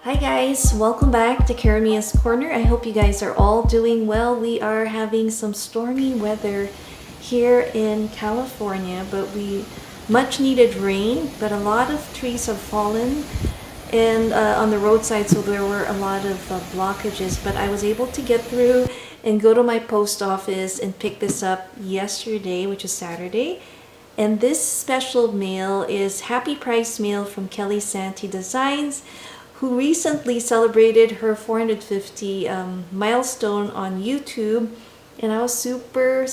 Hi guys, welcome back to Karamia's Corner. I hope you guys are all doing well. We are having some stormy weather here in California, but we much needed rain, but a lot of trees have fallen and on the roadside, so there were a lot of blockages, but I was able to get through and go to my post office and pick this up yesterday, which is Saturday. And this special mail is Happy Price Mail from Kelly Santi Designs, who recently celebrated her 450 milestone on YouTube. And I was super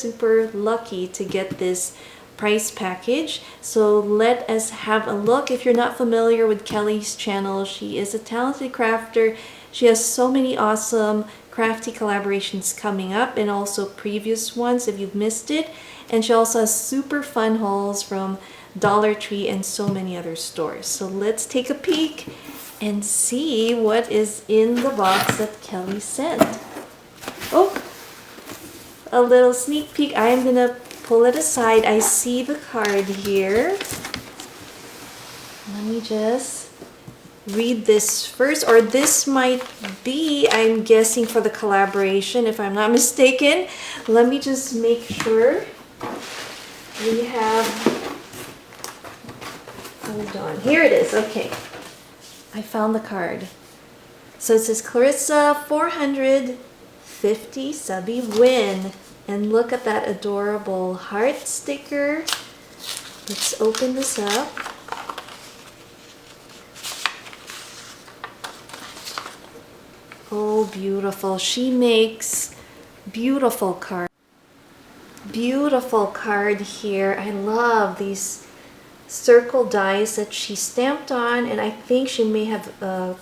lucky to get this price package. So let us have a look. If you're not familiar with Kelly's channel, she is a talented crafter. She has so many awesome crafty collaborations coming up and also previous ones if you've missed it. And she also has super fun hauls from Dollar Tree and so many other stores. So let's take a peek and see what is in the box that Kelly sent. Oh, a little sneak peek. I am gonna pull it aside. I see the card here. Let me just read this first, or this might be, I'm guessing, for the collaboration, if I'm not mistaken. Let me just make sure. We have, hold on, here it is. Okay, I found the card. So it says Clarissa 450 subby win. And look at that adorable heart sticker. Let's open this up. Oh, beautiful. She makes beautiful cards. Beautiful card here. I love these circle dies that she stamped on, and I think she may have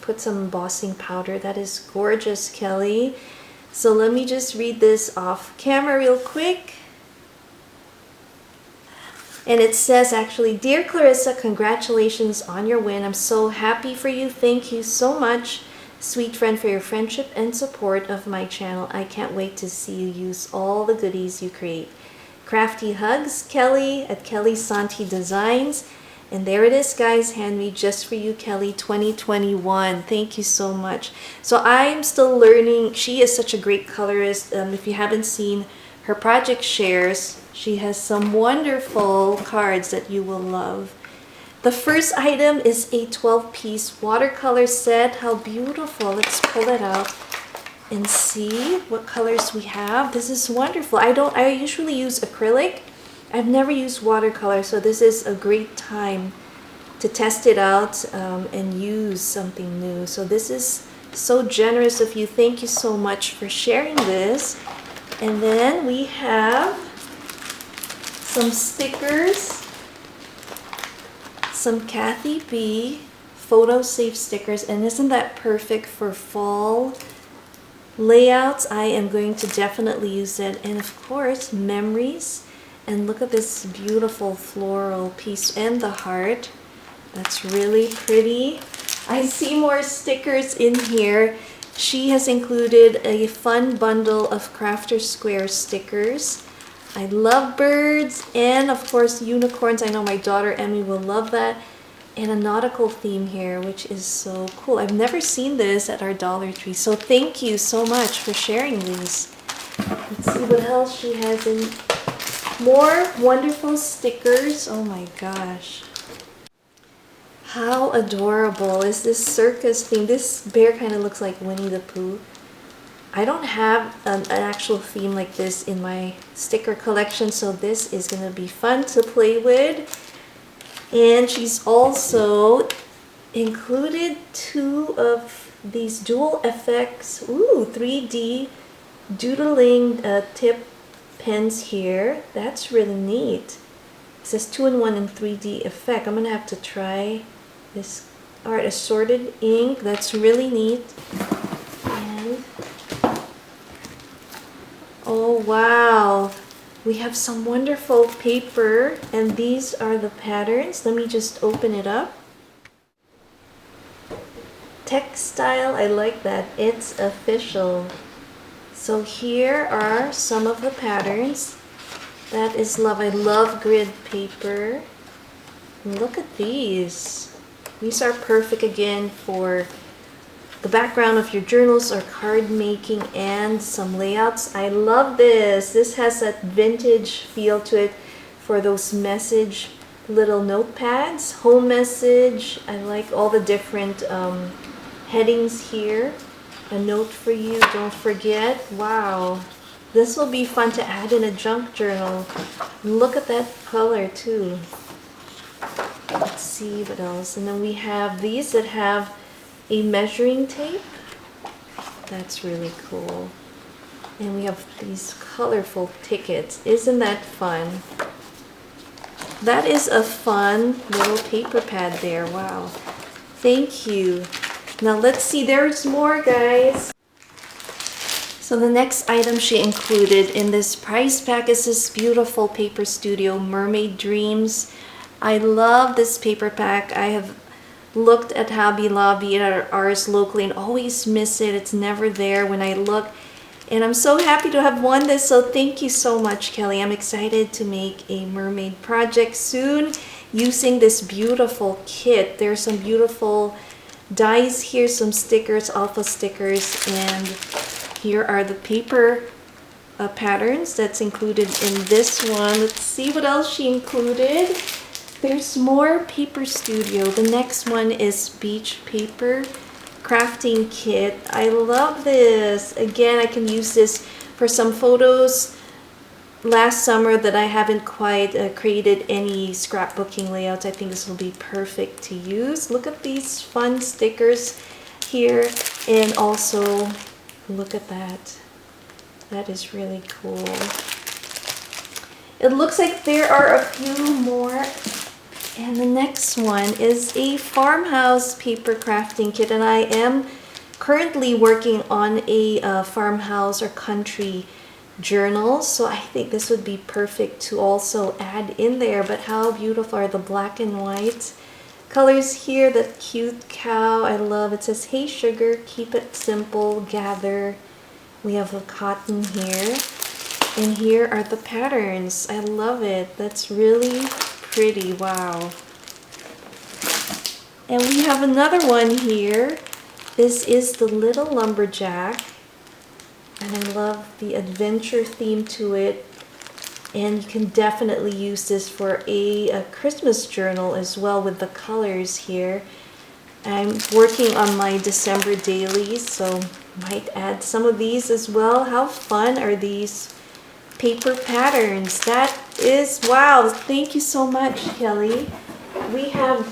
put some embossing powder. That is gorgeous, Kelly. So let me just read this off camera real quick. And it says, actually, Dear Clarissa, congratulations on your win. I'm so happy for you. Thank you so much, sweet friend, for your friendship and support of my channel. I can't wait to see you use all the goodies you create. Crafty hugs, Kelly at Kelly Santi Designs. And there it is, guys, handmade just for you, Kelly, 2021. Thank you so much. So I'm still learning. She is such a great colorist. If you haven't seen her project shares, she has some wonderful cards that you will love. The first item is a 12-piece watercolor set. How beautiful. Let's pull it out and see what colors we have. This is wonderful. I usually use acrylic. I've never used watercolor, so this is a great time to test it out and use something new. So this is so generous of you. Thank you so much for sharing this. And then we have some stickers, some Kathy B photo safe stickers, and isn't that perfect for fall layouts? I am going to definitely use it. And of course, memories. And look at this beautiful floral piece and the heart. That's really pretty. I see more stickers in here. She has included a fun bundle of Crafter Square stickers. I love birds and of course unicorns. I know my daughter Emmy will love that. And a nautical theme here, which is so cool. I've never seen this at our Dollar Tree. So thank you so much for sharing these. Let's see what else she has in. More wonderful stickers. Oh my gosh. How adorable is this circus theme? This bear kind of looks like Winnie the Pooh. I don't have an actual theme like this in my sticker collection, so this is going to be fun to play with. And she's also included 2 of these dual effects. Ooh, 3D doodling tip pens here. That's really neat. It says 2-in-1 and 3D effect. I'm gonna have to try this art. Assorted ink. That's really neat. And oh wow, we have some wonderful paper, and these are the patterns. Let me just open it up. Textile, I like that. It's official. So here are some of the patterns. That is love. I love grid paper. Look at these. These are perfect again for the background of your journals or card making, and some layouts. I love this. This has that vintage feel to it for those message little notepads. Home message. I like all the different headings here. A note for you, don't forget. Wow. This will be fun to add in a junk journal. Look at that color too. Let's see what else. And then we have these that have a measuring tape. That's really cool. And we have these colorful tickets. Isn't that fun? That is a fun little paper pad there. Wow. Thank you. Now let's see, there's more, guys. So the next item she included in this prize pack is this beautiful Paper Studio Mermaid Dreams. I love this paper pack. I have looked at Hobby Lobby at ours locally and always miss it. It's never there when I look. And I'm so happy to have won this, so thank you so much, Kelly. I'm excited to make a mermaid project soon using this beautiful kit. There's some beautiful dies here, some stickers, alpha stickers, and here are the paper patterns that's included in this one. Let's see what else she included. There's more Paper Studio. The next one is Beach Paper Crafting Kit. I love this. Again, I can use this for some photos last summer that I haven't quite created any scrapbooking layouts. I think this will be perfect to use. Look at these fun stickers here, and also look at that. That is really cool. It looks like there are a few more. And the next one is a farmhouse paper crafting kit, and I am currently working on a farmhouse or country journal, so I think this would be perfect to also add in there. But how beautiful are the black and white colors here? That cute cow, I love. It says, "Hey sugar, keep it simple, gather." We have the cotton here, and here are the patterns. I love it. That's really pretty. Wow. And we have another one here. This is the Little Lumberjack, and I love the adventure theme to it. And you can definitely use this for a Christmas journal as well with the colors here. I'm working on my December dailies, so might add some of these as well. How fun are these paper patterns? That is, wow, thank you so much, Kelly. We have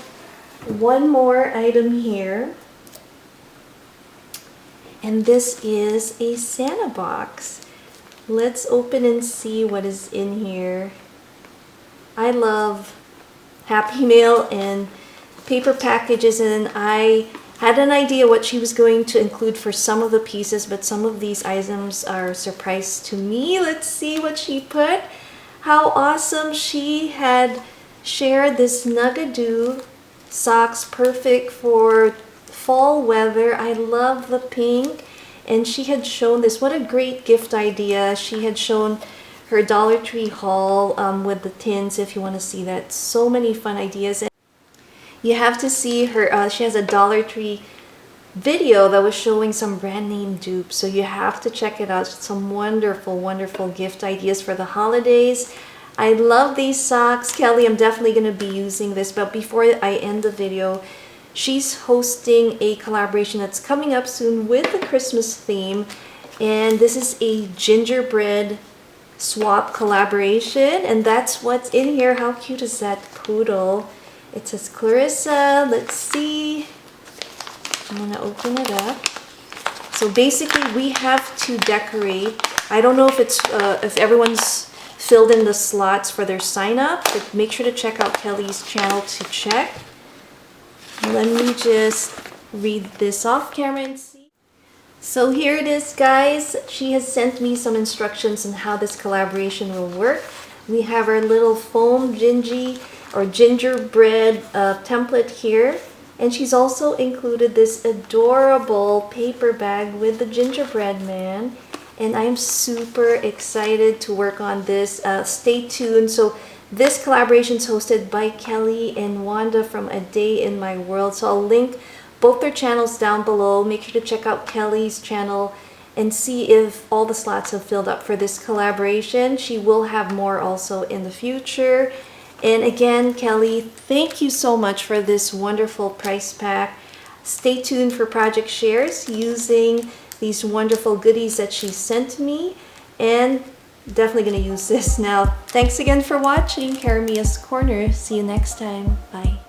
one more item here, and this is a Santa box. Let's open and see what is in here. I love Happy Mail and paper packages, and I had an idea what she was going to include for some of the pieces, but some of these items are a surprise to me. Let's see what she put. How awesome. She had shared this Nugadoo socks, perfect for fall weather. I love the pink, and she had shown this. What a great gift idea. She had shown her Dollar Tree haul with the tins, if you want to see that. So many fun ideas. And you have to see her, she has a Dollar Tree video that was showing some brand name dupes, so you have to check it out. Some wonderful, wonderful gift ideas for the holidays. I love these socks. Kelly, I'm definitely going to be using this, but before I end the video, she's hosting a collaboration that's coming up soon with the Christmas theme, and this is a gingerbread swap collaboration, and that's what's in here. How cute is that poodle? It says Clarissa. Let's see. I'm gonna open it up. So basically we have to decorate. I don't know if it's if everyone's filled in the slots for their sign up, but make sure to check out Kelly's channel to check. Let me just read this off camera and see. So here it is, guys. She has sent me some instructions on how this collaboration will work. We have our little foam gingy or gingerbread template here, and she's also included this adorable paper bag with the gingerbread man, and I'm super excited to work on this. Stay tuned. So this collaboration is hosted by Kelly and Wanda from A Day in My World, so I'll link both their channels down below. Make sure to check out Kelly's channel and see if all the slots have filled up for this collaboration. She will have more also in the future. And again, Kelly, thank you so much for this wonderful price pack. Stay tuned for project shares using these wonderful goodies that she sent me, and definitely going to use this now. Thanks again for watching Caramia's Corner. See you next time. Bye.